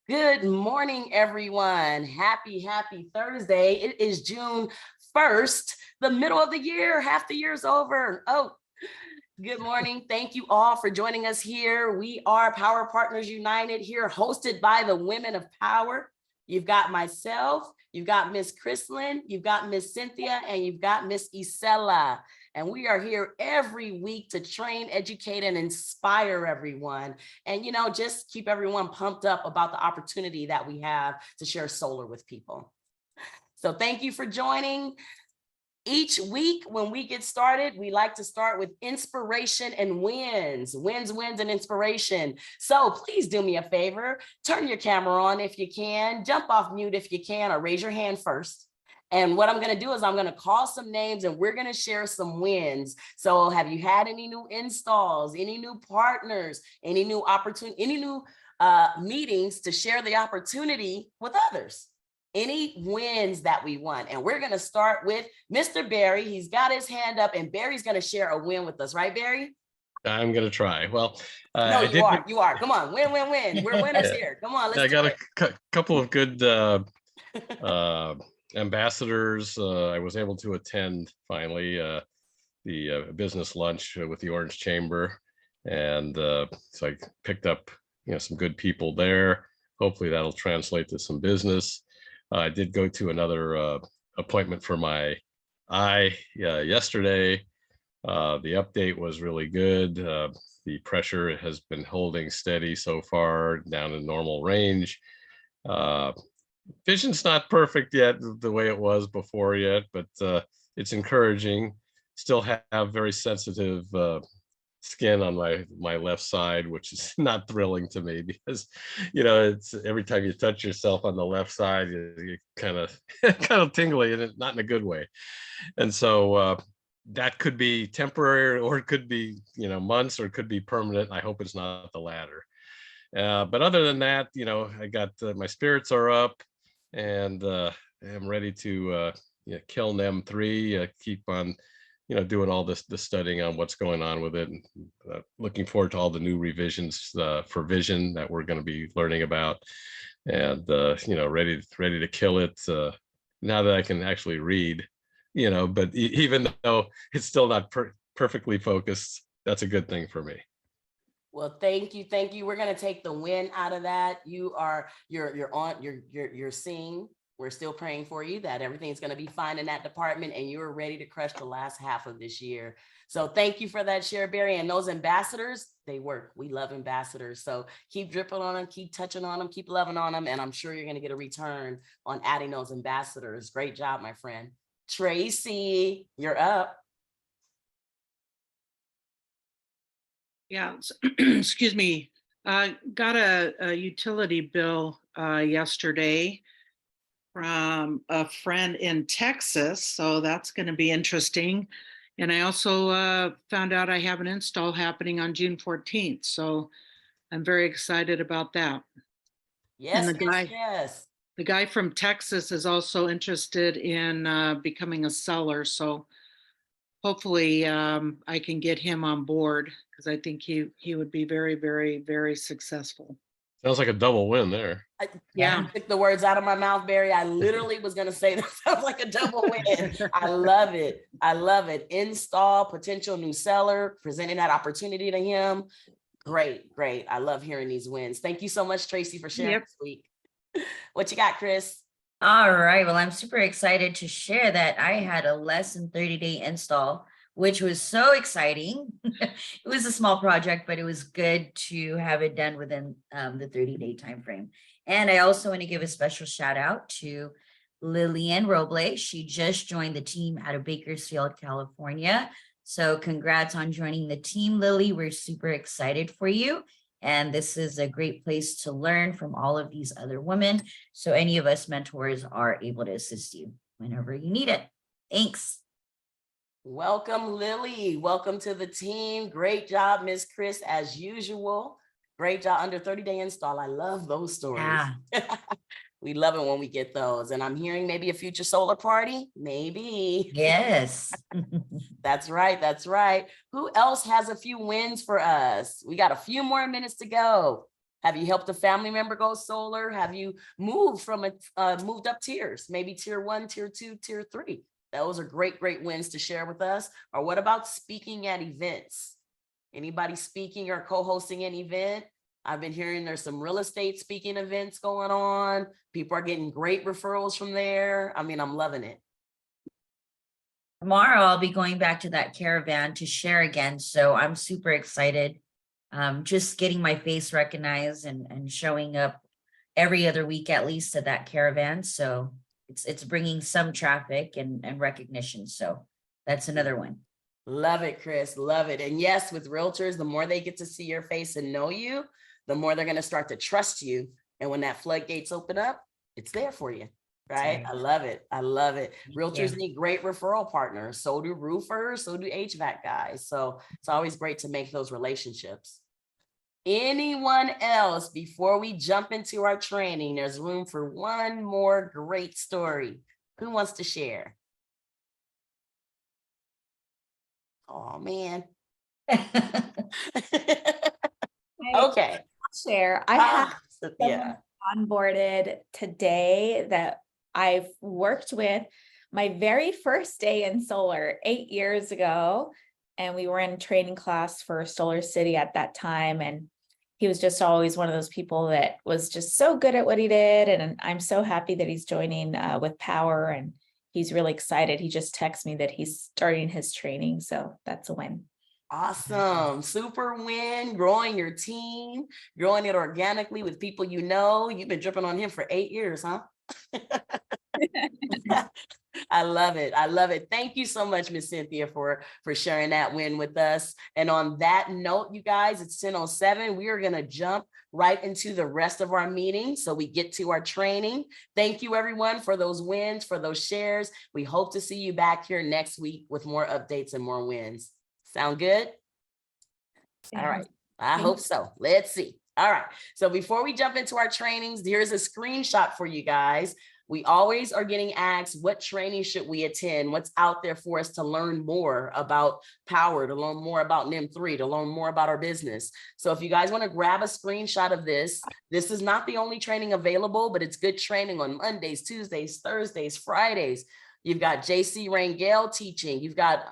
Good morning, everyone. Happy Thursday. It is June 1st, the middle of the year. Half the year's over. Oh, good morning. Thank you all for joining us here. We are Power Partners United here, hosted by the women of Power. You've got myself, you've got Miss Chrislyn, you've got Miss Cynthia, and you've got Miss Isela. And we are here every week to train, educate, and inspire everyone. And, just keep everyone pumped up about the opportunity that we have to share solar with people. So thank you for joining. Each week when we get started, we like to start with inspiration and wins, and inspiration. So please do me a favor, turn your camera on if you can, jump off mute if you can, or raise your hand first. And what I'm going to do is I'm going to call some names and we're going to share some wins. So have you had any new installs, any new partners, any new opportunity, any new meetings to share the opportunity with others? Any wins that we want? And we're going to start with Mr. Barry. He's got his hand up and Barry's going to share a win with us, right, Barry? I'm going to try. Well, no, you are. Come on, win. We're winners here. Come on, let's I got a couple of good ambassadors. I was able to attend finally the business lunch with the Orange Chamber, and so I picked up some good people there. Hopefully that'll translate to some business. I did go to another appointment for my eye yesterday. The update was really good. The pressure has been holding steady so far, down in normal range. Vision's not perfect yet the way it was before yet, but it's encouraging. Still have very sensitive skin on my left side, which is not thrilling to me because it's every time you touch yourself on the left side, you kind of tingly, and it's not in a good way. And so that could be temporary, or it could be months, or it could be permanent. I hope it's not the latter. But other than that, I got my spirits are up, and I'm ready to kill NEM 3, keep on doing all the studying on what's going on with it, and looking forward to all the new revisions for vision that we're going to be learning about, and ready to kill it now that I can actually read. But even though it's still not perfectly focused, that's a good thing for me. Well, thank you. We're going to take the win out of that. You're seeing. We're still praying for you that everything's going to be fine in that department, and you're ready to crush the last half of this year. So thank you for that share, Barry. And those ambassadors, they work. We love ambassadors. So keep dripping on them, keep touching on them, keep loving on them. And I'm sure you're going to get a return on adding those ambassadors. Great job, my friend. Tracy, you're up. Yeah, excuse me. Got a utility bill yesterday from a friend in Texas, so that's going to be interesting. And I also found out I have an install happening on June 14th, so I'm very excited about that. Yes, and the guy from Texas is also interested in becoming a seller, so hopefully I can get him on board, because I think he would be very, very, very successful. Sounds like a double win there. Yeah, took the words out of my mouth, Barry. I literally was going to say that sounds like a double win. I love it. Install, potential new seller, presenting that opportunity to him. Great. I love hearing these wins. Thank you so much, Tracy, for sharing this week. What you got, Chris? All right. Well, I'm super excited to share that I had a less than 30-day install, which was so exciting. It was a small project, but it was good to have it done within the 30-day time frame. And I also want to give a special shout out to Lillian Robles. She just joined the team out of Bakersfield, California. So congrats on joining the team, Lily. We're super excited for you. And this is a great place to learn from all of these other women. So any of us mentors are able to assist you whenever you need it. Thanks. Welcome, Lily. Welcome to the team. Great job, Miss Chris, as usual. Great job. Under 30-day install. I love those stories. Yeah. We love it when we get those. And I'm hearing maybe a future solar party. Maybe. Yes. That's right. Who else has a few wins for us? We got a few more minutes to go. Have you helped a family member go solar? Have you moved from moved up tiers, maybe tier 1, tier 2, tier 3? Those are great, great wins to share with us. Or what about speaking at events? Anybody speaking or co-hosting an event? I've been hearing there's some real estate speaking events going on. People are getting great referrals from there. I mean, I'm loving it. Tomorrow I'll be going back to that caravan to share again. So I'm super excited. Just getting my face recognized and showing up every other week at least at that caravan. So it's bringing some traffic and recognition. So that's another one. Love it, Chris. Love it. And yes, with realtors, the more they get to see your face and know you, the more they're going to start to trust you. And when that floodgates open up, it's there for you. Right. I love it. I love it. Realtors need great referral partners. So do roofers, so do HVAC guys. So it's always great to make those relationships. Anyone else before we jump into our training? There's room for one more great story. Who wants to share? Oh man. Okay. Share. I have Yeah. onboarded today that I've worked with my very first day in solar 8 years ago. And we were in training class for Solar City at that time. And he was just always one of those people that was just so good at what he did. And I'm so happy that he's joining with Powur, and he's really excited. He just texted me that he's starting his training. So that's a win. Awesome. Super win, growing your team, growing it organically with people you know. You've been dripping on him for 8 years, huh? I love it. I love it. Thank you so much, Miss Cynthia, for sharing that win with us. And on that note, you guys, it's 10:07. We are going to jump right into the rest of our meeting so we get to our training. Thank you, everyone, for those wins, for those shares. We hope to see you back here next week with more updates and more wins. Sound good? All right. I hope so. Let's see. All right. So before we jump into our trainings, here's a screenshot for you guys. We always are getting asked, what training should we attend? What's out there for us to learn more about Powur, to learn more about NEM 3, to learn more about our business. So if you guys want to grab a screenshot of this, this is not the only training available, but it's good training on Mondays, Tuesdays, Thursdays, Fridays. You've got JC Rangel teaching. You've got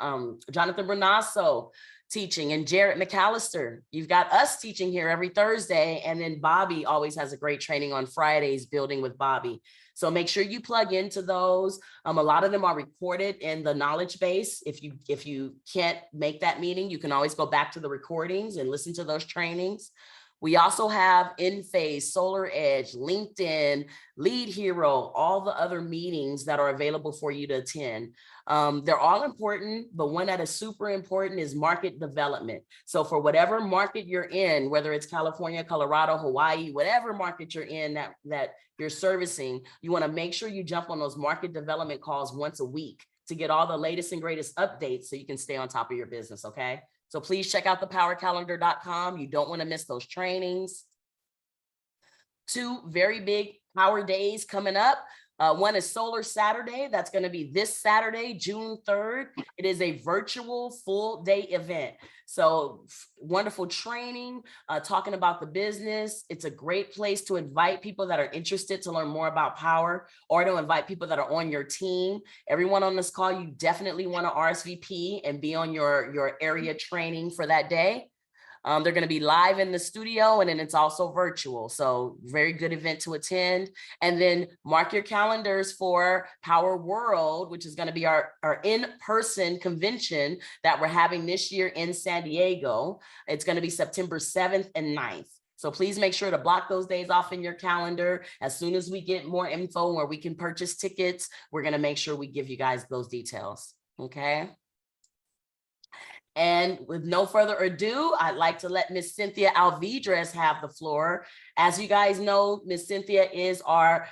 Jonathan Bernasso teaching and Jarrett McAllister. You've got us teaching here every Thursday. And then Bobby always has a great training on Fridays, building with Bobby. So make sure you plug into those. A lot of them are recorded in the knowledge base. If you can't make that meeting, you can always go back to the recordings and listen to those trainings. We also have InPhase, Solar Edge, LinkedIn, Lead Hero, all the other meetings that are available for you to attend. They're all important, but one that is super important is market development. So for whatever market you're in, whether it's California, Colorado, Hawaii, whatever market you're in that you're servicing, you want to make sure you jump on those market development calls once a week to get all the latest and greatest updates so you can stay on top of your business, okay? So please check out thepowurcalendar.com. You don't want to miss those trainings. 2 very big Powur days coming up. One is Solar Saturday. That's going to be this Saturday, June 3rd. It is a virtual full day event. So wonderful training, talking about the business. It's a great place to invite people that are interested to learn more about Powur, or to invite people that are on your team. Everyone on this call, you definitely want to RSVP and be on your area training for that day. They're going to be live in the studio, and then it's also virtual. So very good event to attend. And then mark your calendars for Powur World, which is going to be our in-person convention that we're having this year in San Diego. It's going to be September 7th and 9th. So please make sure to block those days off in your calendar. As soon as we get more info where we can purchase tickets, we're going to make sure we give you guys those details. Okay. And with no further ado, I'd like to let Miss Cynthia Alvidrez have the floor. As you guys know, Miss Cynthia is our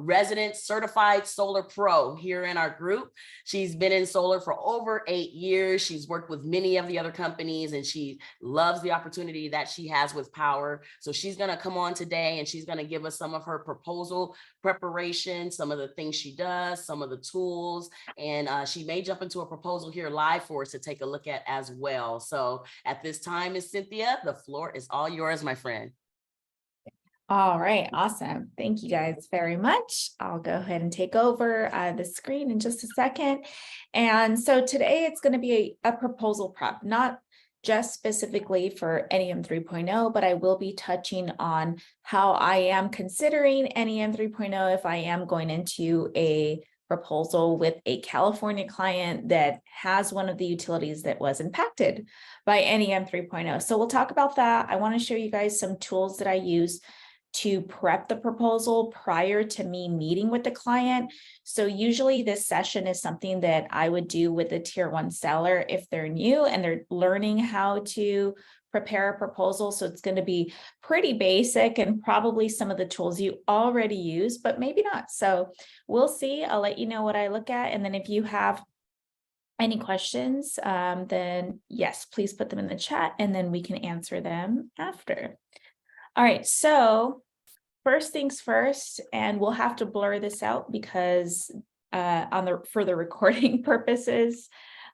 resident certified solar pro here in our group. She's been in solar for over 8 years. She's worked with many of the other companies, and she loves the opportunity that she has with Powur. So she's going to come on today, and she's going to give us some of her proposal preparation, some of the things she does, some of the tools, and she may jump into a proposal here live for us to take a look at as well. So at this time, Miss Cynthia, the floor is all yours, my friend. All right, awesome. Thank you guys very much. I'll go ahead and take over the screen in just a second. And so today it's going to be a proposal prep, not just specifically for NEM 3.0, but I will be touching on how I am considering NEM 3.0 if I am going into a proposal with a California client that has one of the utilities that was impacted by NEM 3.0. So we'll talk about that. I want to show you guys some tools that I use to prep the proposal prior to me meeting with the client. So usually this session is something that I would do with a tier 1 seller if they're new and they're learning how to prepare a proposal. So it's going to be pretty basic and probably some of the tools you already use, but maybe not. So we'll see. I'll let you know what I look at. And then if you have any questions, then yes, please put them in the chat and then we can answer them after. All right, so first things first, and we'll have to blur this out because for the recording purposes.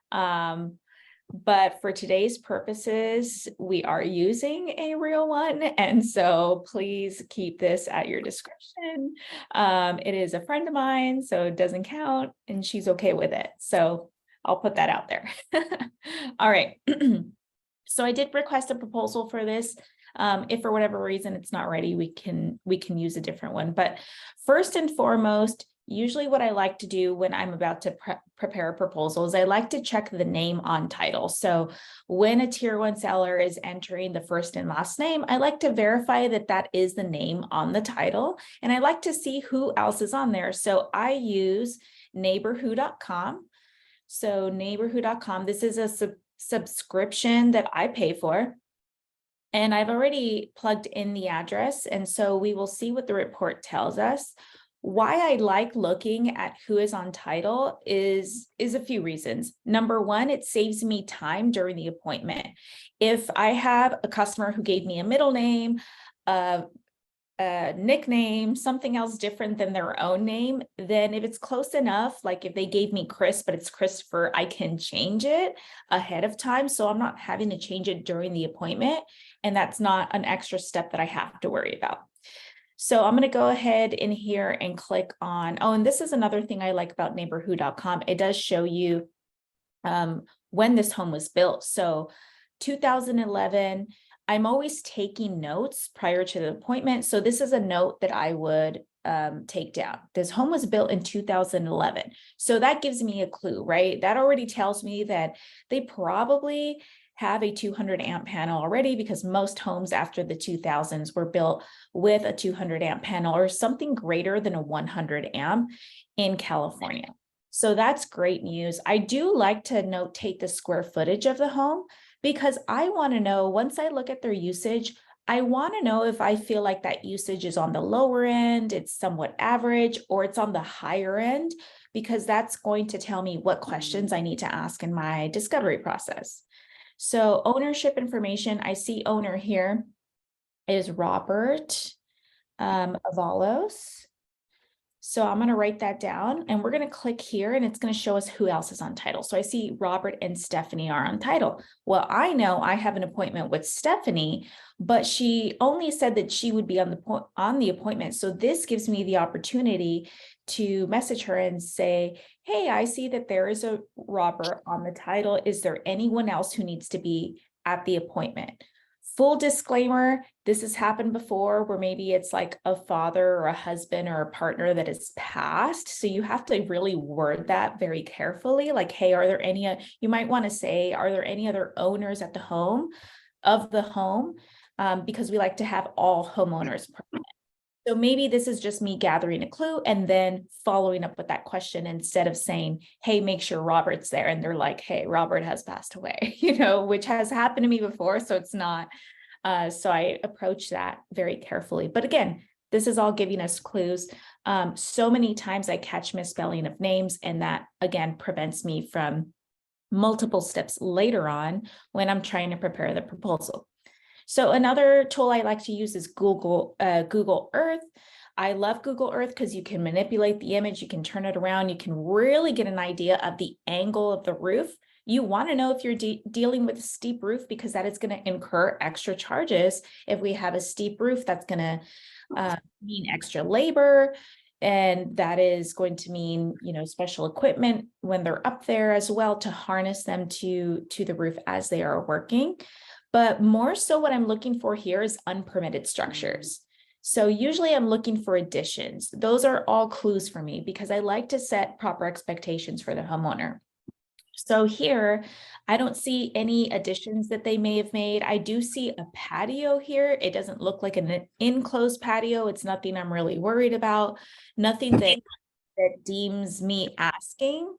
But for today's purposes, we are using a real one. And so please keep this at your discretion. It is a friend of mine, so it doesn't count, and she's okay with it. So I'll put that out there. All right. So I did request a proposal for this. If for whatever reason it's not ready, we can use a different one. But first and foremost, usually what I like to do when I'm about to prepare a proposal is I like to check the name on title. So when a tier 1 seller is entering the first and last name, I like to verify that that is the name on the title. And I like to see who else is on there. So I use neighborwho.com. So neighborwho.com, this is a subscription that I pay for. And I've already plugged in the address. And so we will see what the report tells us. Why I like looking at who is on title is a few reasons. Number one, it saves me time during the appointment. If I have a customer who gave me a middle name, a nickname, something else different than their own name, then if it's close enough, like if they gave me Chris, but it's Christopher, I can change it ahead of time. So I'm not having to change it during the appointment. And that's not an extra step that I have to worry about. So I'm going to go ahead in here and click on, oh, and this is another thing I like about neighborwho.com. It does show you when this home was built. So 2011, I'm always taking notes prior to the appointment. So this is a note that I would take down. This home was built in 2011. So that gives me a clue, right? That already tells me that they probably have a 200 amp panel already because most homes after the 2000s were built with a 200 amp panel or something greater than a 100 amp in California. So that's great news. I do like to notate the square footage of the home because I want to know, once I look at their usage, I want to know if I feel like that usage is on the lower end, it's somewhat average, or it's on the higher end, because that's going to tell me what questions I need to ask in my discovery process. So ownership information, I see owner here is Robert Avalos. So I'm going to write that down and we're going to click here and it's going to show us who else is on title. So I see Robert and Stephanie are on title. Well, I know I have an appointment with Stephanie, but she only said that she would be on the appointment. So this gives me the opportunity to message her and say, hey, I see that there is a Robert on the title. Is there anyone else who needs to be at the appointment? Full disclaimer, this has happened before where maybe it's like a father or a husband or a partner that is passed. So you have to really word that very carefully. Like, hey, are there any, you might want to say, are there any other owners at the home of the home? Because we like to have all homeowners present. So maybe this is just me gathering a clue and then following up with that question instead of saying, hey, make sure Robert's there. And they're like, hey, Robert has passed away, which has happened to me before. So it's not. So I approach that very carefully. But again, this is all giving us clues. So many times I catch misspelling of names, and that again prevents me from multiple steps later on when I'm trying to prepare the proposal. So another tool I like to use is Google Earth. I love Google Earth because you can manipulate the image, you can turn it around, you can really get an idea of the angle of the roof. You want to know if you're dealing with a steep roof because that is going to incur extra charges. If we have a steep roof, that's going to mean extra labor. And that is going to mean, special equipment when they're up there as well to harness them to the roof as they are working. But more so what I'm looking for here is unpermitted structures. So usually I'm looking for additions. Those are all clues for me because I like to set proper expectations for the homeowner. So here, I don't see any additions that they may have made. I do see a patio here. It doesn't look like an enclosed patio. It's nothing I'm really worried about. Nothing that deems me asking.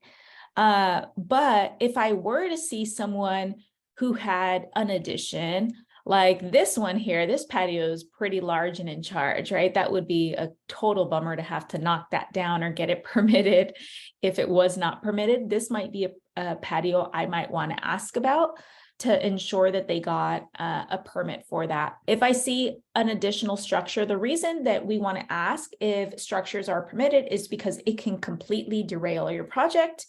But if I were to see someone who had an addition, like this one here, this patio is pretty large and in charge, right? That would be a total bummer to have to knock that down or get it permitted if it was not permitted. This might be a patio I might want to ask about to ensure that they got a permit for that. If I see an additional structure, the reason that we want to ask if structures are permitted is because it can completely derail your project.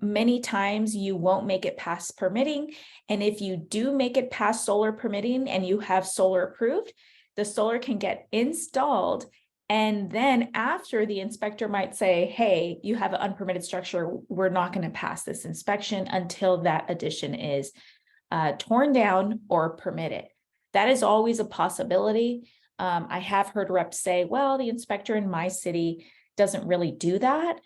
Many times you won't make it past permitting. And if you do make it past solar permitting and you have solar approved, the solar can get installed. And then after, the inspector might say, hey, you have an unpermitted structure. We're not going to pass this inspection until that addition is torn down or permitted. That is always a possibility. I have heard reps say, well, the inspector in my city doesn't really do that.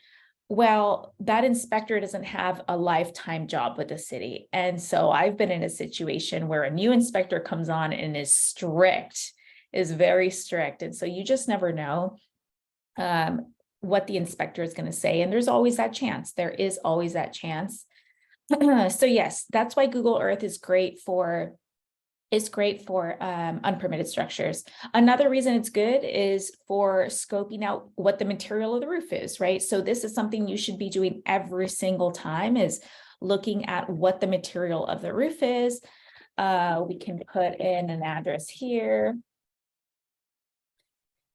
Well, that inspector doesn't have a lifetime job with the city. And so I've been in a situation where a new inspector comes on and is strict, is very strict. And so you just never know what the inspector is going to say. And there's always that chance. There is always that chance. So yes, that's why Google Earth is great for unpermitted structures. Another reason it's good is for scoping out what the material of the roof is, right? So this is something you should be doing every single time, is looking at what the material of the roof is. We can put in an address here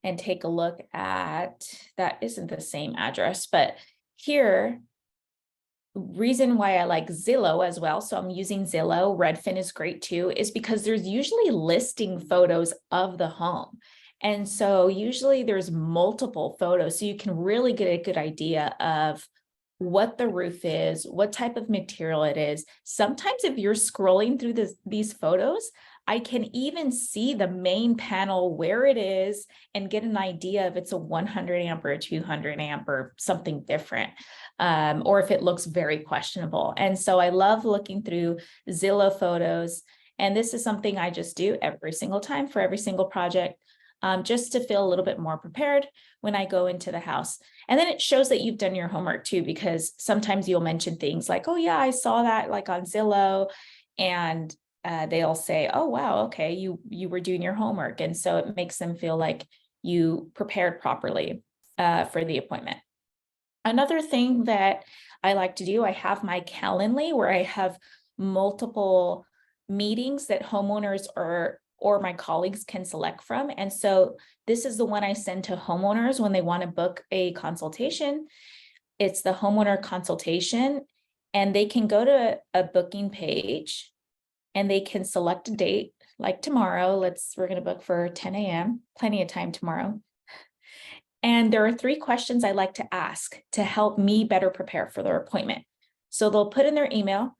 and take a look at, that isn't the same address, but here, reason why I like Zillow as well, so I'm using Zillow, Redfin is great too, is because there's usually listing photos of the home. And so usually there's multiple photos, so you can really get a good idea of what the roof is, what type of material it is. Sometimes if you're scrolling through these photos, I can even see the main panel where it is and get an idea if it's a 100 amp or a 200 amp or something different, or if it looks very questionable. And so I love looking through Zillow photos. And this is something I just do every single time for every single project, just to feel a little bit more prepared when I go into the house. And then it shows that you've done your homework too, because sometimes you'll mention things like, oh yeah, I saw that like on Zillow, and they'll say, oh, wow, okay, you were doing your homework. And so it makes them feel like you prepared properly for the appointment. Another thing that I like to do, I have my Calendly where I have multiple meetings that homeowners or my colleagues can select from. And so this is the one I send to homeowners when they want to book a consultation. It's the homeowner consultation, and they can go to a booking page and they can select a date like tomorrow. We're going to book for 10 a.m., plenty of time tomorrow. And there are 3 questions I like to ask to help me better prepare for their appointment. So they'll put in their email.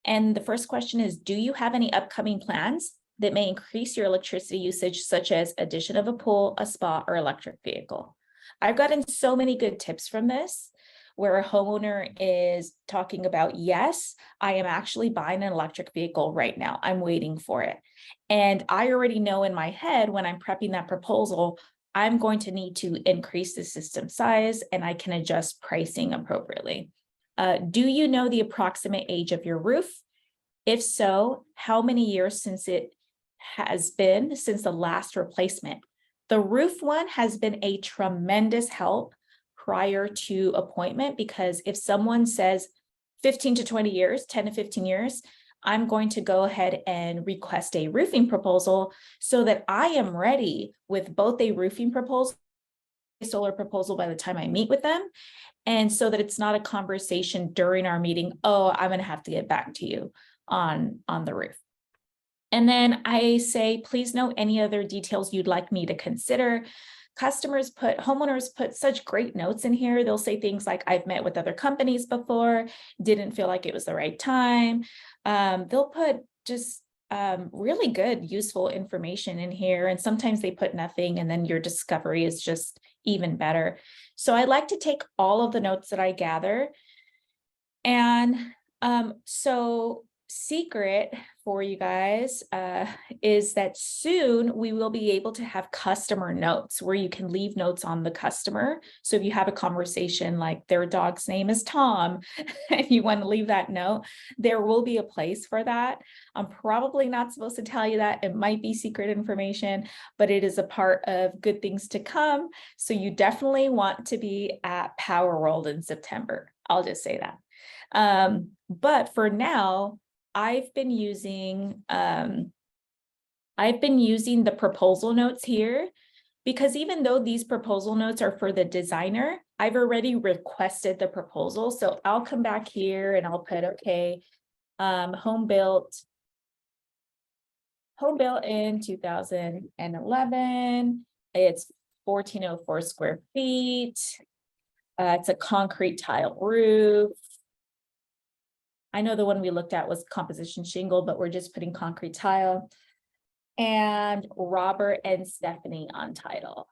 And the first question is, do you have any upcoming plans that may increase your electricity usage, such as addition of a pool, a spa, or electric vehicle? I've gotten so many good tips from this, where a homeowner is talking about, yes, I am actually buying an electric vehicle right now. I'm waiting for it. And I already know in my head when I'm prepping that proposal, I'm going to need to increase the system size, and I can adjust pricing appropriately. Do you know the approximate age of your roof? If so, how many years since it has been since the last replacement? The roof one has been a tremendous help prior to appointment, because if someone says 15 to 20 years, 10 to 15 years, I'm going to go ahead and request a roofing proposal so that I am ready with both a roofing proposal, a solar proposal by the time I meet with them. And so that it's not a conversation during our meeting, oh, I'm going to have to get back to you on the roof. And then I say, please note any other details you'd like me to consider. Homeowners put such great notes in here. They'll say things like, I've met with other companies before, didn't feel like it was the right time. They'll put just really good, useful information in here. And sometimes they put nothing, and then your discovery is just even better. So I like to take all of the notes that I gather. And so secret for you guys is that soon we will be able to have customer notes where you can leave notes on the customer. So if you have a conversation like their dog's name is Tom, if you want to leave that note, there will be a place for that. I'm probably not supposed to tell you that. It might be secret information, but it is a part of good things to come. So you definitely want to be at Powur World in September. I'll just say that. But for now, I've been using the proposal notes here, because even though these proposal notes are for the designer, I've already requested the proposal. So I'll come back here and I'll put, okay, home built in 2011. It's 1,404 square feet. It's a concrete tile roof. I know the one we looked at was composition shingle, but we're just putting concrete tile. And Robert and Stephanie on title.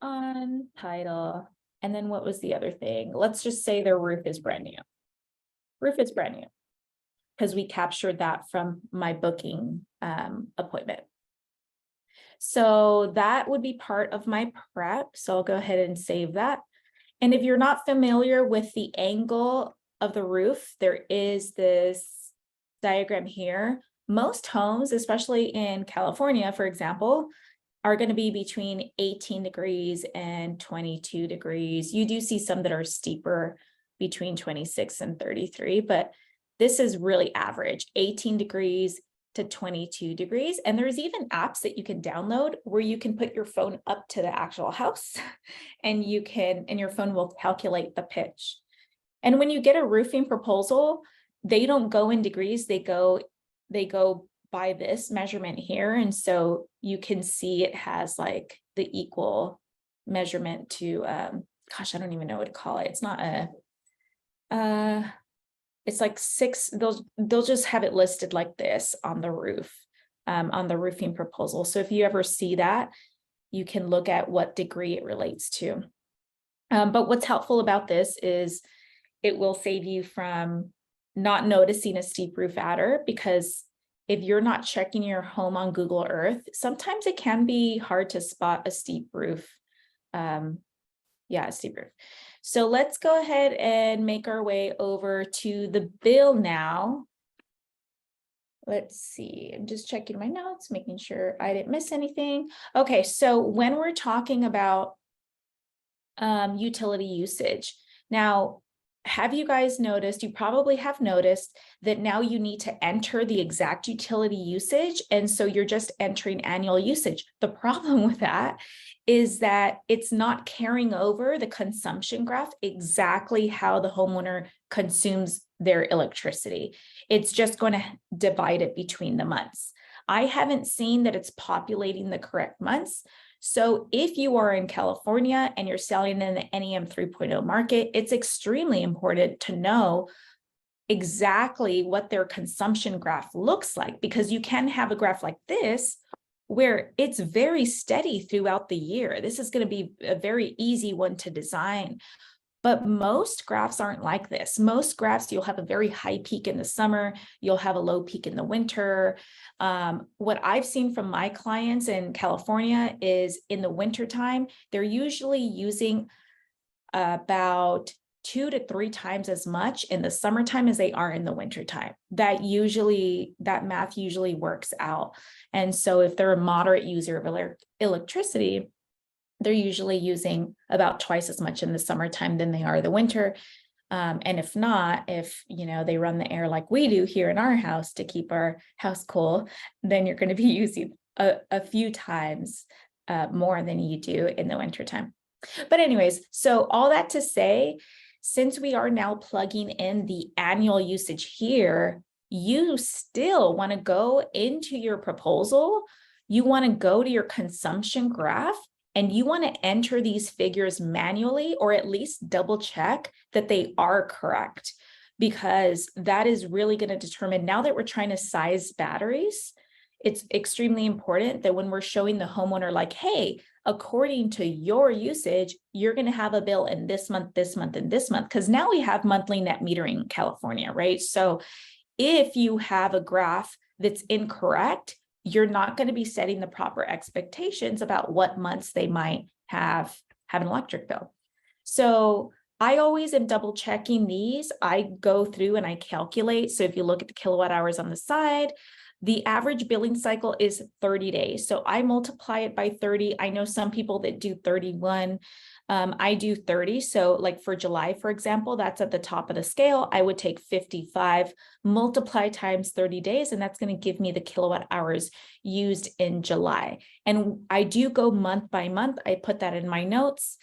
And then what was the other thing? Let's just say their roof is brand new. Roof is brand new, because we captured that from my booking appointment. So that would be part of my prep. So I'll go ahead and save that. And if you're not familiar with the angle of the roof, there is this diagram here. Most homes, especially in California, for example, are going to be between 18 degrees and 22 degrees. You do see some that are steeper, between 26 and 33, but this is really average, 18 degrees to 22 degrees. And there's even apps that you can download where you can put your phone up to the actual house and your phone will calculate the pitch. And when you get a roofing proposal, they don't go in degrees, they go by this measurement here. And so you can see it has like the equal measurement to, gosh, I don't even know what to call it. It's not it's like 6, they'll just have it listed like this on the roof, on the roofing proposal. So if you ever see that, you can look at what degree it relates to. But what's helpful about this is it will save you from not noticing a steep roof adder, because if you're not checking your home on Google Earth, sometimes it can be hard to spot a steep roof. A steep roof. So let's go ahead and make our way over to the bill now. Let's see, I'm just checking my notes, making sure I didn't miss anything. Okay, so when we're talking about utility usage, now, have you guys noticed, you probably have noticed that now you need to enter the exact utility usage. And so you're just entering annual usage. The problem with that is that it's not carrying over the consumption graph exactly how the homeowner consumes their electricity. It's just going to divide it between the months. I haven't seen that it's populating the correct months. So if you are in California and you're selling in the NEM 3.0 market, it's extremely important to know exactly what their consumption graph looks like, because you can have a graph like this where it's very steady throughout the year. This is going to be a very easy one to design. But most graphs aren't like this. Most graphs, you'll have a very high peak in the summer, you'll have a low peak in the winter. What I've seen from my clients in California is in the wintertime, they're usually using about 2 to 3 times as much in the summertime as they are in the wintertime. That math usually works out. And so if they're a moderate user of electricity, they're usually using about twice as much in the summertime than they are the winter. And if not, if they run the air like we do here in our house to keep our house cool, then you're going to be using a few times more than you do in the wintertime. But anyways, so all that to say, since we are now plugging in the annual usage here, you still want to go into your proposal, you want to go to your consumption graph, and you want to enter these figures manually, or at least double check that they are correct, because that is really going to determine, now that we're trying to size batteries, it's extremely important that when we're showing the homeowner, like, hey, according to your usage, you're going to have a bill in this month, this month, and this month, because now we have monthly net metering in California, right? So if you have a graph that's incorrect, you're not going to be setting the proper expectations about what months they might have an electric bill. So I always am double checking these. I go through and I calculate. So if you look at the kilowatt hours on the side, the average billing cycle is 30 days. So I multiply it by 30. I know some people that do 31. I do 30. So like for July, for example, that's at the top of the scale. I would take 55, multiply times 30 days, and that's going to give me the kilowatt hours used in July. And I do go month by month. I put that in my notes.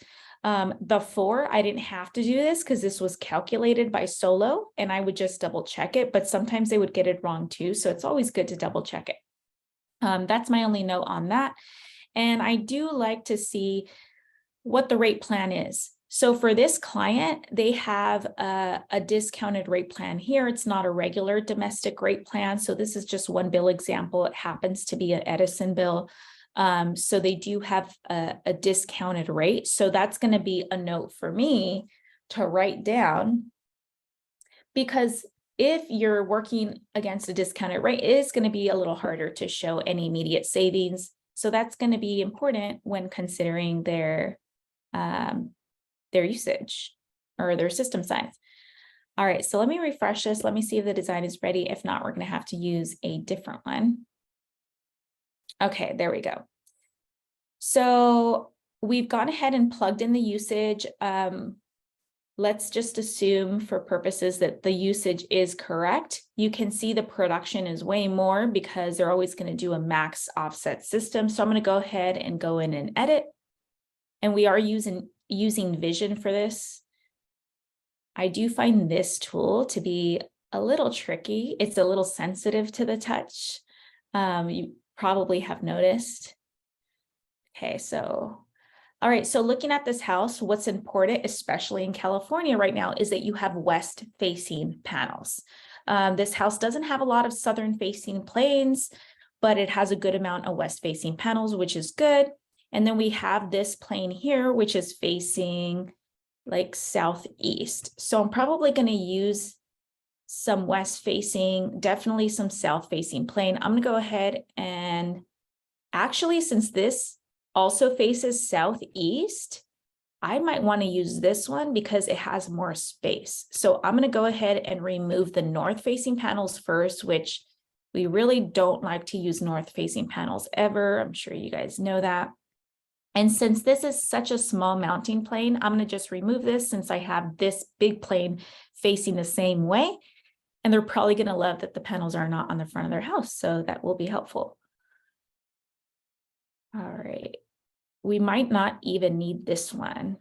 Before, I didn't have to do this because this was calculated by Solo, and I would just double check it, but sometimes they would get it wrong too. So it's always good to double check it. That's my only note on that. And I do like to see what the rate plan is. So for this client, they have a discounted rate plan here. It's not a regular domestic rate plan. So this is just one bill example. It happens to be an Edison bill. So they do have a discounted rate. So that's going to be a note for me to write down, because if you're working against a discounted rate, it is going to be a little harder to show any immediate savings. So that's going to be important when considering their usage or their system size. All right, so let me refresh this. Let me see if the design is ready. If not, we're going to have to use a different one. Okay, there we go. So we've gone ahead and plugged in the usage. Let's just assume for purposes that the usage is correct. You can see the production is way more because they're always going to do a max offset system. So I'm going to go ahead and go in and edit. And we are using Vision for this. I do find this tool to be a little tricky. It's a little sensitive to the touch. You probably have noticed. Okay, so, all right, so looking at this house, what's important, especially in California right now, is that you have west-facing panels. This house doesn't have a lot of southern-facing planes, but it has a good amount of west-facing panels, which is good. And then we have this plane here, which is facing like southeast. So I'm probably going to use some west facing, definitely some south facing plane. I'm going to go ahead and actually, since this also faces southeast, I might want to use this one because it has more space. So I'm going to go ahead and remove the north facing panels first, which we really don't like to use north facing panels ever. I'm sure you guys know that. And since this is such a small mounting plane, I'm going to just remove this since I have this big plane facing the same way. And they're probably going to love that the panels are not on the front of their house. So that will be helpful. All right. We might not even need this one.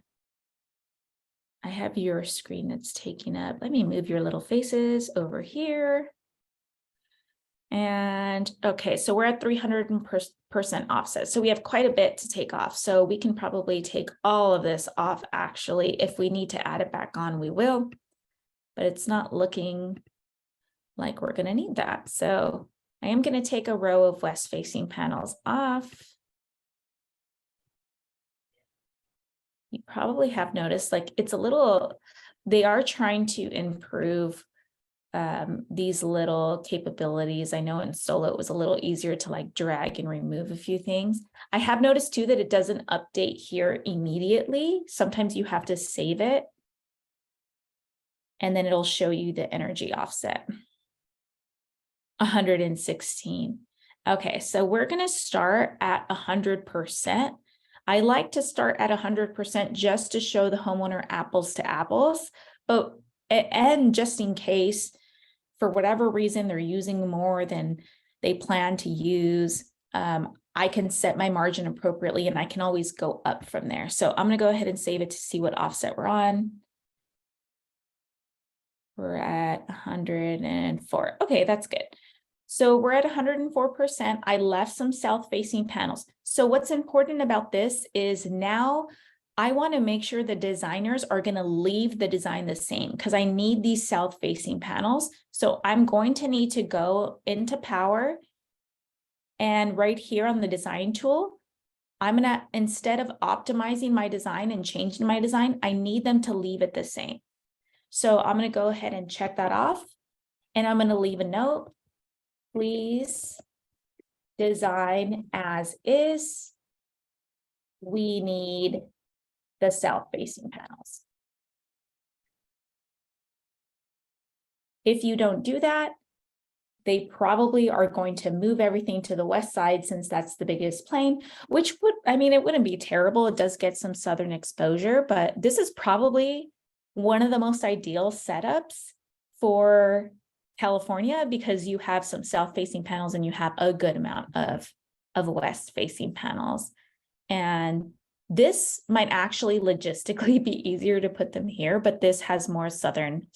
I have your screen that's taking up. Let me move your little faces over here. And okay, so we're at 300% offset. So we have quite a bit to take off. So we can probably take all of this off actually. If we need to add it back on, we will, but it's not looking like we're going to need that. So I am going to take a row of west facing panels off. You probably have noticed like it's a little, they are trying to improve these little capabilities. I know in Solo it was a little easier to like drag and remove a few things. I have noticed too that it doesn't update here immediately. Sometimes you have to save it and then it'll show you the energy offset. 116. Okay, so we're going to start at 100%. I like to start at 100% just to show the homeowner apples to apples, but and just in case for whatever reason they're using more than they plan to use, I can set my margin appropriately and I can always go up from there. So I'm going to go ahead and save it to see what offset we're on. We're at 104. Okay, that's good. So we're at 104%. I left some south-facing panels. So what's important about this is now I want to make sure the designers are going to leave the design the same because I need these south-facing panels. So I'm going to need to go into Powur, and right here on the design tool, I'm going to, instead of optimizing my design and changing my design, I need them to leave it the same. So I'm going to go ahead and check that off, and I'm going to leave a note. Please design as is. We need the south-facing panels. If you don't do that, they probably are going to move everything to the west side since that's the biggest plane, which would, I mean, it wouldn't be terrible. It does get some southern exposure, but this is probably one of the most ideal setups for California because you have some south-facing panels and you have a good amount of west-facing panels. And this might actually logistically be easier to put them here, but this has more southern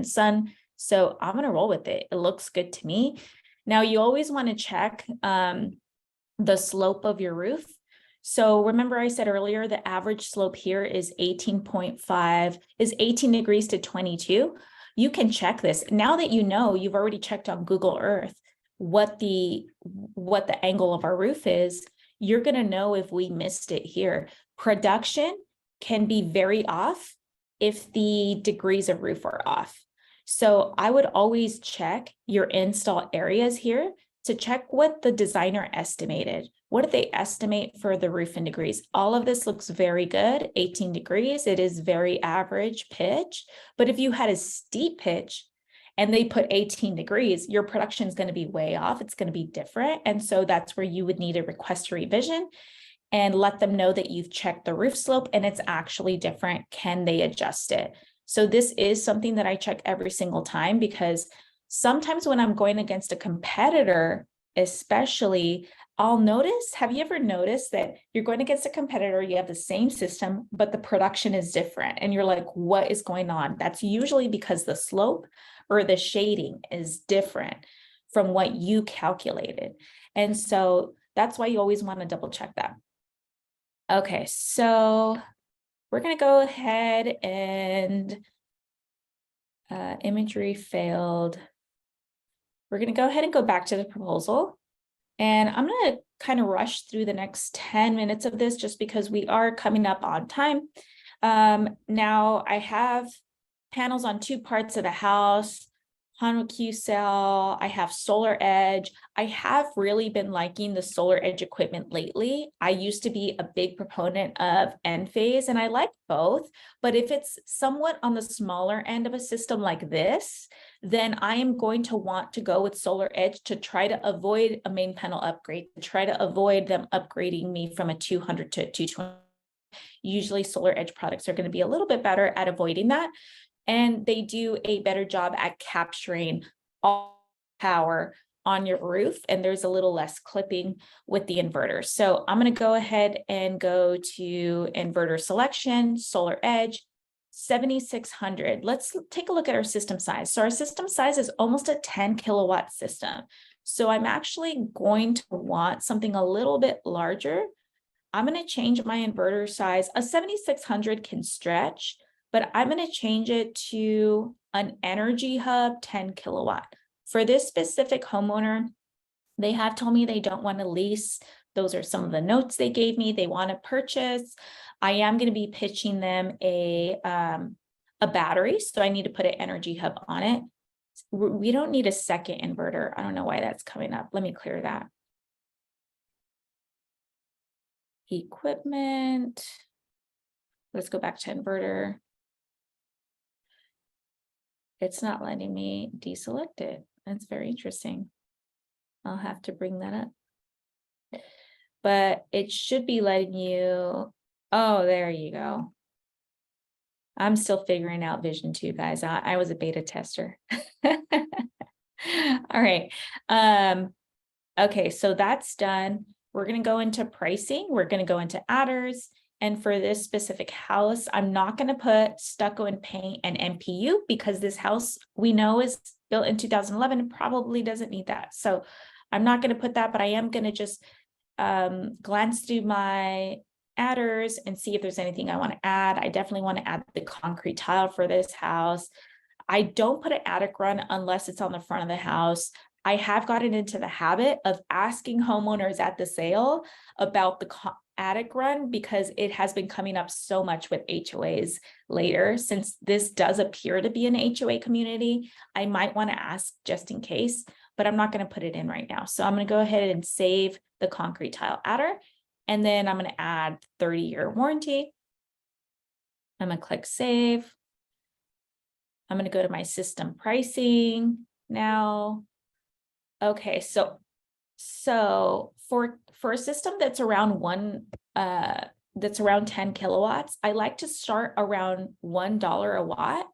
sun. So I'm going to roll with it. It looks good to me. Now you always want to check the slope of your roof. So remember I said earlier, the average slope here is 18.5, is 18 degrees to 22. You can check this. Now that you know, you've already checked on Google Earth what the angle of our roof is, you're going to know if we missed it here. Production can be very off if the degrees of roof are off. So I would always check your install areas here to check what the designer estimated. What did they estimate for the roof in degrees? All of this looks very good, 18 degrees. It is very average pitch. But if you had a steep pitch and they put 18 degrees, your production is going to be way off. It's going to be different. And so that's where you would need a request a revision and let them know that you've checked the roof slope and it's actually different. Can they adjust it? So this is something that I check every single time because sometimes when I'm going against a competitor, especially, I'll notice, have you ever noticed that you're going against a competitor, you have the same system, but the production is different and you're like, what is going on? That's usually because the slope or the shading is different from what you calculated. And so that's why you always want to double check that. Okay, so we're going to go ahead and imagery failed. We're going to go ahead and go back to the proposal. And I'm going to kind of rush through the next 10 minutes of this just because we are coming up on time. Now I have panels on two parts of the house, Hanwha cell, I have Solar Edge. I have really been liking the Solar Edge equipment lately. I used to be a big proponent of Enphase and I like both, but if it's somewhat on the smaller end of a system like this, then I am going to want to go with Solar Edge to try to avoid a main panel upgrade, to try to avoid them upgrading me from a 200 to a 220. Usually Solar Edge products are going to be a little bit better at avoiding that. And they do a better job at capturing all power on your roof. And there's a little less clipping with the inverter. So I'm going to go ahead and go to inverter selection, Solar Edge, 7600. Let's take a look at our system size. So our system size is almost a 10 kilowatt system. So I'm actually going to want something a little bit larger. I'm going to change my inverter size. A 7600 can stretch, but I'm going to change it to an Energy Hub 10 kilowatt. For this specific homeowner, they have told me they don't want to lease. Those are some of the notes they gave me. They want to purchase. I am going to be pitching them a battery, so I need to put an Energy Hub on it. We don't need a second inverter. I don't know why that's coming up. Let me clear that. Equipment. Let's go back to inverter. It's not letting me deselect it. That's very interesting. I'll have to bring that up. But it should be letting you, oh, there you go. I'm still figuring out Vision 2, guys. I was a beta tester. All right. Okay, so that's done. We're going to go into pricing. We're going to go into adders. And for this specific house, I'm not going to put stucco and paint and MPU because this house we know is built in 2011 and probably doesn't need that. So I'm not going to put that, but I am going to just glance through my adders and see if there's anything I want to add. I definitely want to add the concrete tile for this house. I don't put an attic run unless it's on the front of the house. I have gotten into the habit of asking homeowners at the sale about the attic run because it has been coming up so much with HOAs later. Since this does appear to be an HOA community, I might want to ask just in case, but I'm not going to put it in right now. So I'm going to go ahead and save the concrete tile adder, and then I'm going to add 30-year warranty. I'm going to click save. I'm going to go to my system pricing now. Okay, so for a system that's around that's around 10 kilowatts, I like to start around $1 a watt.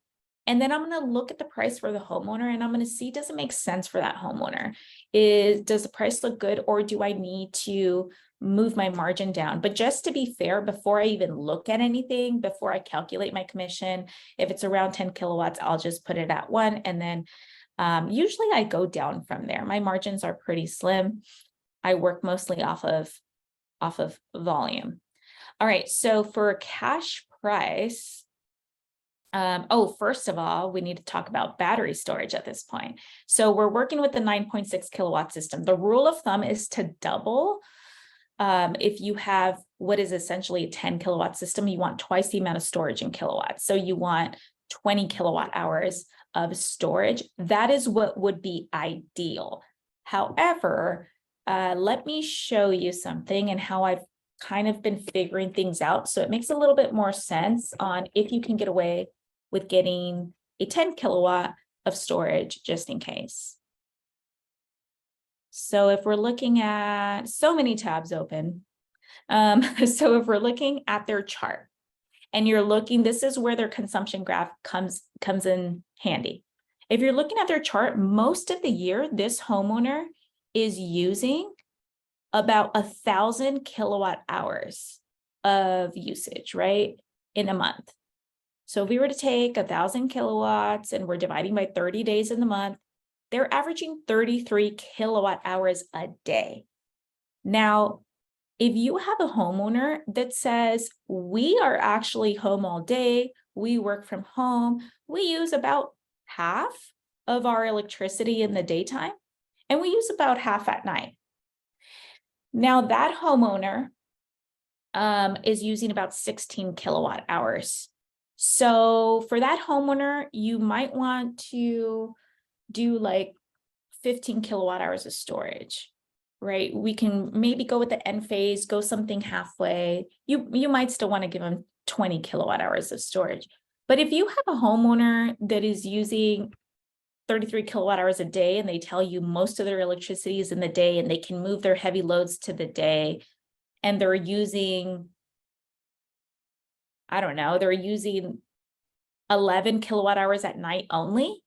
And then I'm going to look at the price for the homeowner and I'm going to see, does it make sense for that homeowner? Does the price look good, or do I need to move my margin down? But just to be fair, before I even look at anything, before I calculate my commission, if it's around 10 kilowatts, I'll just put it at 1. And then usually I go down from there. My margins are pretty slim. I work mostly off of volume. All right, so for a cash price, first of all, we need to talk about battery storage at this point. So we're working with the 9.6 kilowatt system. The rule of thumb is to double. If you have what is essentially a 10 kilowatt system, you want twice the amount of storage in kilowatts. So you want 20 kilowatt hours of storage. That is what would be ideal. However, let me show you something and how I've kind of been figuring things out. So it makes a little bit more sense on if you can get away with getting a 10 kilowatt of storage just in case. So if we're looking at so many tabs open, so if we're looking at their chart and you're looking, this is where their consumption graph comes in handy. If you're looking at their chart, most of the year, this homeowner is using about 1,000 kilowatt hours of usage, right, in a month. So if we were to take 1,000 kilowatts and we're dividing by 30 days in the month, they're averaging 33 kilowatt hours a day. Now, if you have a homeowner that says, we are actually home all day, we work from home, we use about half of our electricity in the daytime, and we use about half at night. Now that homeowner is using about 16 kilowatt hours. So for that homeowner, you might want to do like 15 kilowatt hours of storage, right? We can maybe go with the end phase, go something halfway. You might still want to give them 20 kilowatt hours of storage. But if you have a homeowner that is using 33 kilowatt hours a day and they tell you most of their electricity is in the day and they can move their heavy loads to the day, and they're using, I don't know, they're using 11 kilowatt hours at night only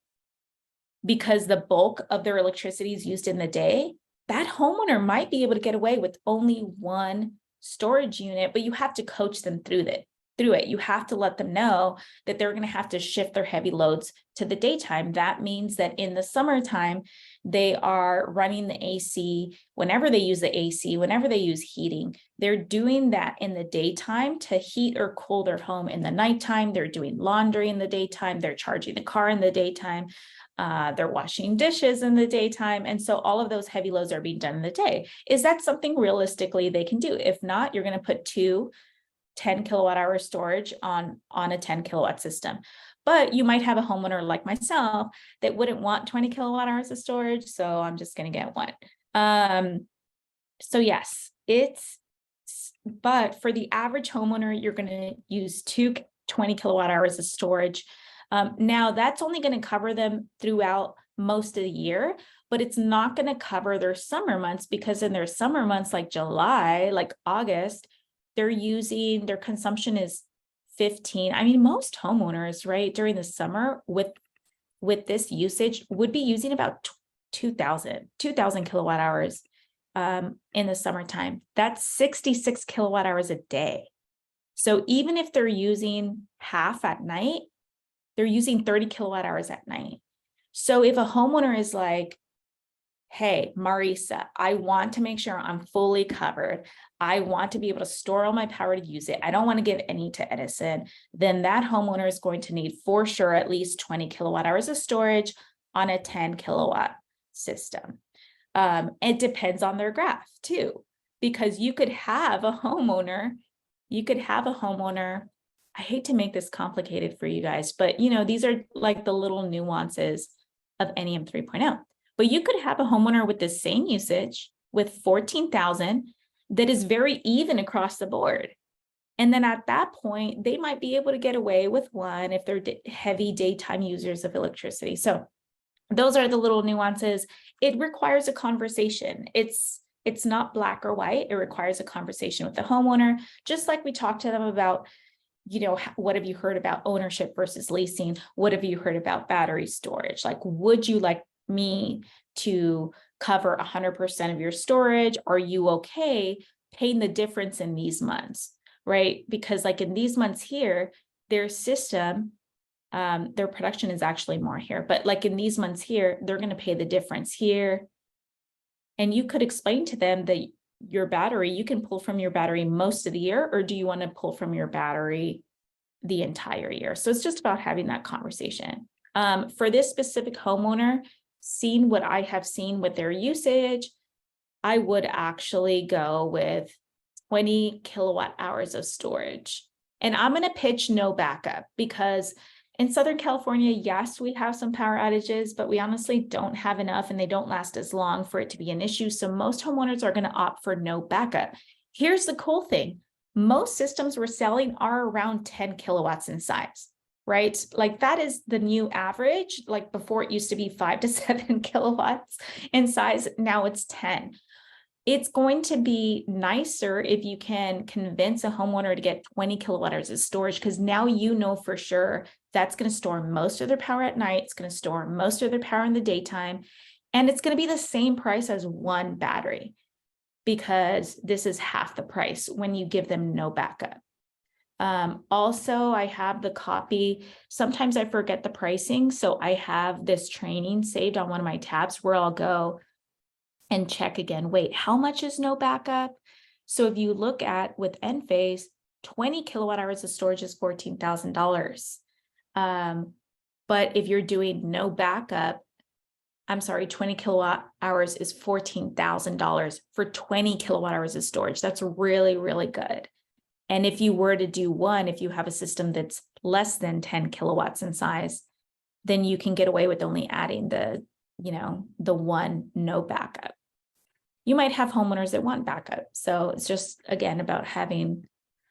because the bulk of their electricity is used in the day, that homeowner might be able to get away with only one storage unit, but you have to coach them through it. You have to let them know that they're going to have to shift their heavy loads to the daytime. That means that in the summertime, they are running the AC. Whenever they use the AC, whenever they use heating, they're doing that in the daytime to heat or cool their home in the nighttime. They're doing laundry in the daytime. They're charging the car in the daytime. They're washing dishes in the daytime. And so all of those heavy loads are being done in the day. Is that something realistically they can do? If not, you're going to put 2 10 kilowatt hour storage on a 10 kilowatt system. But you might have a homeowner like myself that wouldn't want 20 kilowatt hours of storage. So I'm just going to get 1. So yes, but for the average homeowner, you're going to use 2 20 kilowatt hours of storage. Now that's only going to cover them throughout most of the year, but it's not going to cover their summer months, because in their summer months, like July, like August, their consumption is 15. I mean, most homeowners, right, during the summer with this usage would be using about 2,000 kilowatt hours in the summertime. That's 66 kilowatt hours a day. So even if they're using half at night, they're using 30 kilowatt hours at night. So if a homeowner is like, hey, Marisa, I want to make sure I'm fully covered. I want to be able to store all my power to use it. I don't want to give any to Edison. Then that homeowner is going to need for sure at least 20 kilowatt hours of storage on a 10 kilowatt system. It depends on their graph too, because you could have a homeowner, I hate to make this complicated for you guys, but you know, these are like the little nuances of NEM 3.0. But you could have a homeowner with the same usage with 14,000 that is very even across the board. And then at that point, they might be able to get away with one if they're heavy daytime users of electricity. So those are the little nuances. It requires a conversation. It's not black or white. It requires a conversation with the homeowner, just like we talked to them about, you know, what have you heard about ownership versus leasing? What have you heard about battery storage? Like, would you like me to cover 100% of your storage? Are you okay paying the difference in these months, right? Because like in these months here, their system, their production is actually more here, but like in these months here, they're going to pay the difference here. And you could explain to them that your battery, you can pull from your battery most of the year, or do you want to pull from your battery the entire year? So it's just about having that conversation. For this specific homeowner, seeing what I have seen with their usage, I would actually go with 20 kilowatt hours of storage. And I'm going to pitch no backup, because in Southern California, yes, we have some power outages, but we honestly don't have enough and they don't last as long for it to be an issue. So most homeowners are going to opt for no backup. Here's the cool thing. Most systems we're selling are around 10 kilowatts in size, right? Like that is the new average. Like before it used to be 5 to 7 kilowatts in size. Now it's 10. It's going to be nicer if you can convince a homeowner to get 20 kilowatt hours of storage, because now you know for sure that's going to store most of their power at night. It's going to store most of their power in the daytime. And it's going to be the same price as one battery, because this is half the price when you give them no backup. Also, I have the copy. Sometimes I forget the pricing. So I have this training saved on one of my tabs where I'll go and check again, wait, how much is no backup? So if you look at with Enphase, 20 kilowatt hours of storage is $14,000. But if you're doing no backup, 20 kilowatt hours is $14,000 for 20 kilowatt hours of storage. That's really, really good. And if you were to do one, if you have a system that's less than 10 kilowatts in size, then you can get away with only adding the one no backup. You might have homeowners that want backup. So it's just, again, about having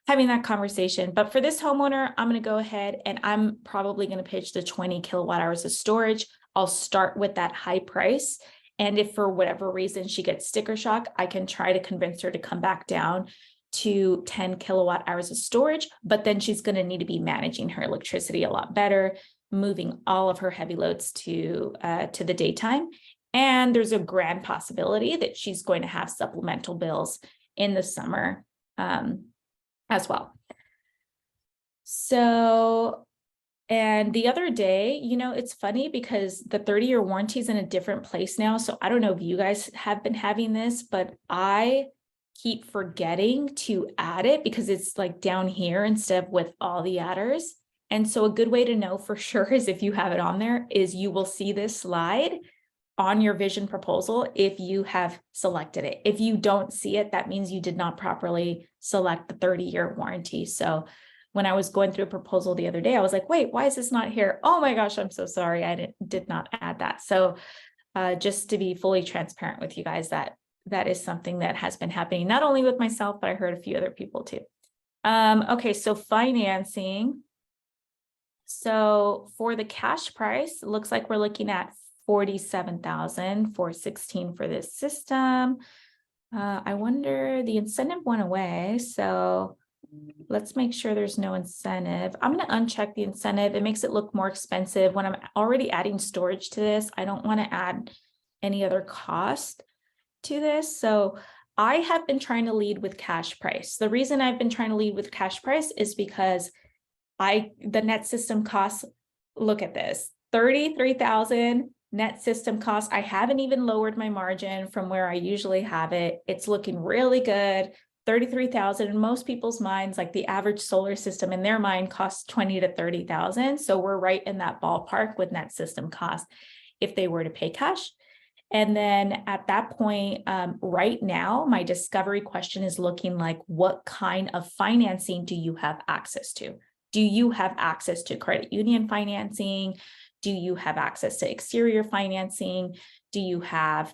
that conversation. But for this homeowner, I'm going to go ahead and I'm probably going to pitch the 20 kilowatt hours of storage. I'll start with that high price. And if for whatever reason she gets sticker shock, I can try to convince her to come back down to 10 kilowatt hours of storage, but then she's going to need to be managing her electricity a lot better, moving all of her heavy loads to the daytime. And there's a grand possibility that she's going to have supplemental bills in the summer as well. So, and the other day, it's funny because the 30-year warranty is in a different place now. So I don't know if you guys have been having this, but I keep forgetting to add it because it's like down here instead of with all the adders. And so a good way to know for sure is if you have it on there is you will see this slide on your vision proposal if you have selected it. If you don't see it, that means you did not properly select the 30-year warranty. So when I was going through a proposal the other day, I was like, wait, why is this not here? Oh my gosh, I'm so sorry. I did not add that. So just to be fully transparent with you guys, that is something that has been happening, not only with myself, but I heard a few other people too. Okay, so financing. So for the cash price, it looks like we're looking at $47,416 for this system. I wonder, the incentive went away, so let's make sure there's no incentive. I'm going to uncheck the incentive. It makes it look more expensive. When I'm already adding storage to this, I don't want to add any other cost to this. So I have been trying to lead with cash price. The reason I've been trying to lead with cash price is because the net system costs, look at this, 33,000 net system costs. I haven't even lowered my margin from where I usually have it. It's looking really good. 33,000 in most people's minds, like the average solar system in their mind costs 20 to 30,000. So we're right in that ballpark with net system cost if they were to pay cash. And then at that point, right now, my discovery question is looking like, what kind of financing do you have access to? Do you have access to credit union financing? Do you have access to exterior financing? Do you have,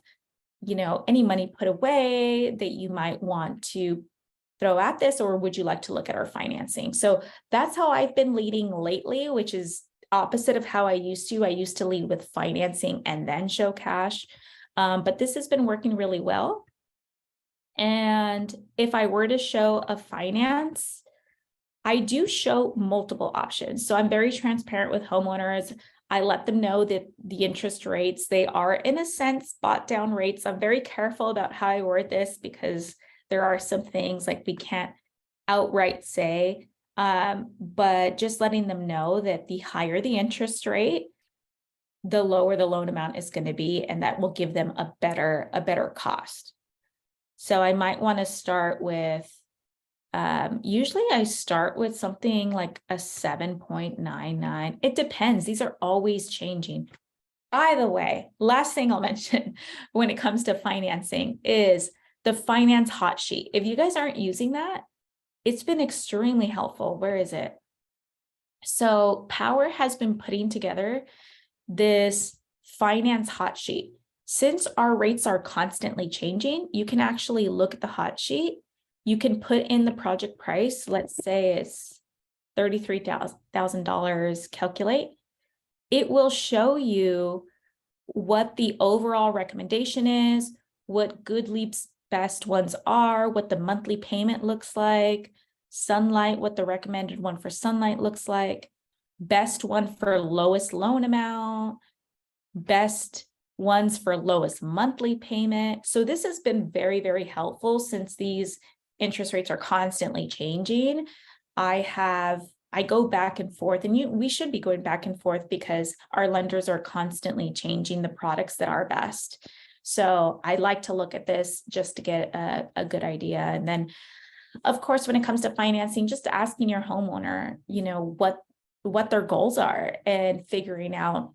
any money put away that you might want to throw at this, or would you like to look at our financing? So that's how I've been leading lately, which is opposite of how I used to. I used to lead with financing and then show cash. But this has been working really well. And if I were to show a finance, I do show multiple options. So I'm very transparent with homeowners. I let them know that the interest rates, they are in a sense bought down rates. I'm very careful about how I word this because there are some things like we can't outright say, but just letting them know that the higher the interest rate, the lower the loan amount is going to be, and that will give them a better cost. So I might want to start with, usually I start with something like a 7.99. It depends. These are always changing. By the way, last thing I'll mention when it comes to financing is the finance hot sheet. If you guys aren't using that, it's been extremely helpful. Where is it? So Powur has been putting together this finance hot sheet. Since our rates are constantly changing, you can actually look at the hot sheet. You can put in the project price. Let's say it's $33,000, calculate. It will show you what the overall recommendation is, what Good Leap's best ones are, what the monthly payment looks like, Sunlight, what the recommended one for Sunlight looks like, best one for lowest loan amount, best ones for lowest monthly payment. So this has been very, very helpful since these interest rates are constantly changing. I go back and forth, and we should be going back and forth because our lenders are constantly changing the products that are best. So I like to look at this just to get a good idea. And then, of course, when it comes to financing, just asking your homeowner, what their goals are and figuring out,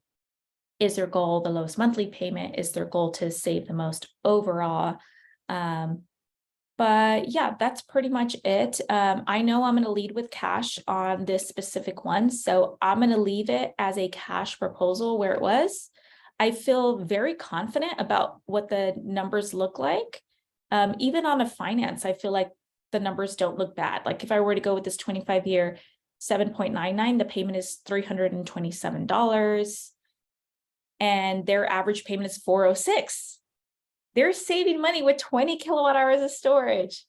is their goal the lowest monthly payment? Is their goal to save the most overall? But yeah, that's pretty much it. I know I'm going to lead with cash on this specific one. So I'm going to leave it as a cash proposal where it was. I feel very confident about what the numbers look like. Even on a finance, I feel like the numbers don't look bad. Like if I were to go with this 25-year 7.99, the payment is $327. And their average payment is $406. They're saving money with 20 kilowatt hours of storage.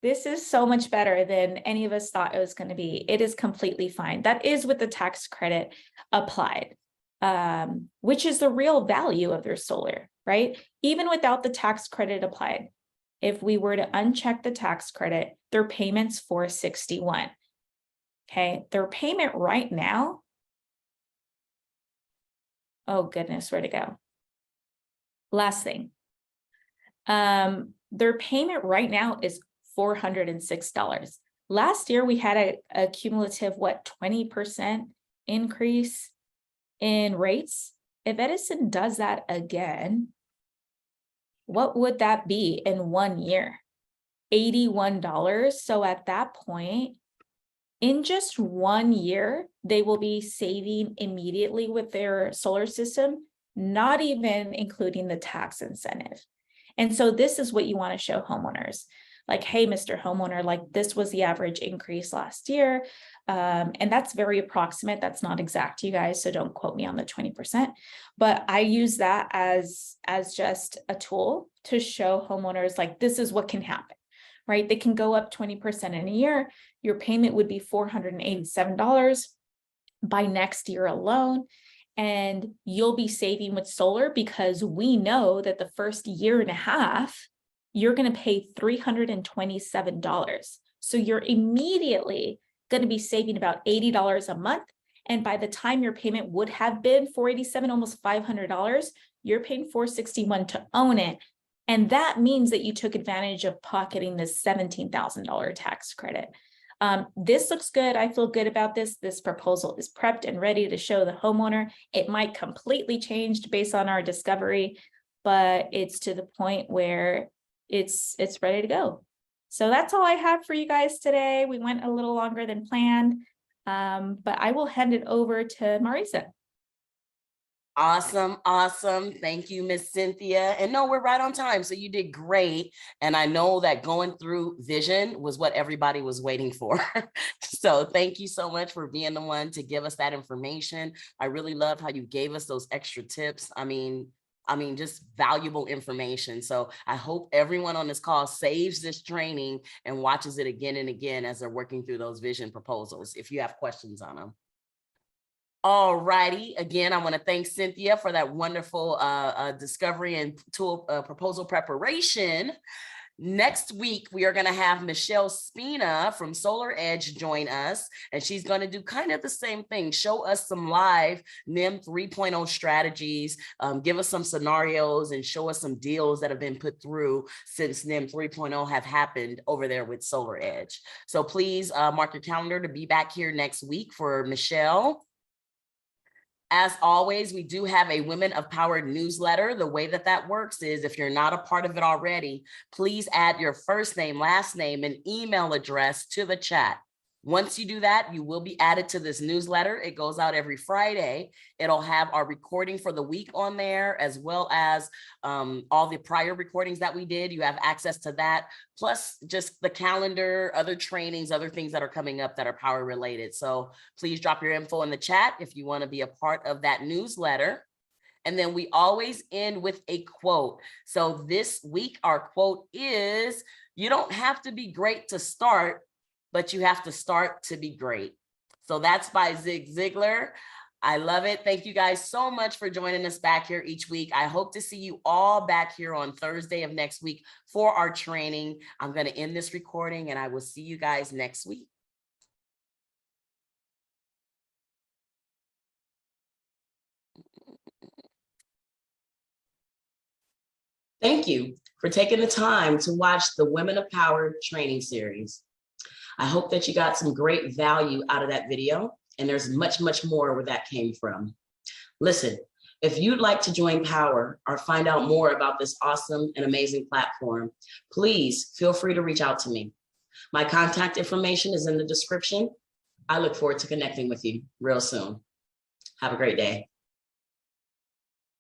This is so much better than any of us thought it was going to be. It is completely fine. That is with the tax credit applied, which is the real value of their solar, right? Even without the tax credit applied, if we were to uncheck the tax credit, their payment's $461. Okay, their payment right now, oh goodness, where'd it go? Last thing. Their payment right now is $406. Last year, we had a cumulative, 20% increase in rates. If Edison does that again, what would that be in 1 year? $81. So at that point, in just 1 year, they will be saving immediately with their solar system, not even including the tax incentive. And so this is what you want to show homeowners. Like, hey, Mr. Homeowner, like this was the average increase last year. And that's very approximate. That's not exact, you guys. So don't quote me on the 20%. But I use that as just a tool to show homeowners like this is what can happen, right? They can go up 20% in a year. Your payment would be $487 by next year alone. And you'll be saving with solar because we know that the first year and a half you're going to pay $327. So you're immediately going to be saving about $80 a month. And by the time your payment would have been $487, almost $500, you're paying $461 to own it. And that means that you took advantage of pocketing this $17,000 tax credit. This looks good. I feel good about this. This proposal is prepped and ready to show the homeowner. It might completely change based on our discovery, but it's to the point where it's ready to go. So that's all I have for you guys today. We went a little longer than planned, but I will hand it over to Marisa. Awesome. Awesome. Thank you, Miss Cynthia. And no, we're right on time. So you did great. And I know that going through vision was what everybody was waiting for. So thank you so much for being the one to give us that information. I really loved how you gave us those extra tips. I mean, just valuable information. So I hope everyone on this call saves this training and watches it again and again as they're working through those vision proposals, if you have questions on them. All righty. Again, I want to thank Cynthia for that wonderful discovery and tool proposal preparation. Next week, we are going to have Michelle Spina from Solar Edge join us, and she's going to do kind of the same thing, show us some live NEM 3.0 strategies, give us some scenarios, and show us some deals that have been put through since NEM 3.0 have happened over there with Solar Edge. So please mark your calendar to be back here next week for Michelle. As always, we do have a Women of Power newsletter. The way that works is if you're not a part of it already, please add your first name, last name, and email address to the chat. Once you do that, you will be added to this newsletter. It goes out every Friday. It'll have our recording for the week on there, as well as all the prior recordings that we did. You have access to that, plus just the calendar, other trainings, other things that are coming up that are power related. So please drop your info in the chat if you want to be a part of that newsletter. And then we always end with a quote. So this week, our quote is, "You don't have to be great to start, but you have to start to be great." So that's by Zig Ziglar. I love it. Thank you guys so much for joining us back here each week. I hope to see you all back here on Thursday of next week for our training. I'm going to end this recording and I will see you guys next week. Thank you for taking the time to watch the Women of Power training series. I hope that you got some great value out of that video, and there's much, much more where that came from. Listen, if you'd like to join Powur or find out more about this awesome and amazing platform, please feel free to reach out to me. My contact information is in the description. I look forward to connecting with you real soon. Have a great day.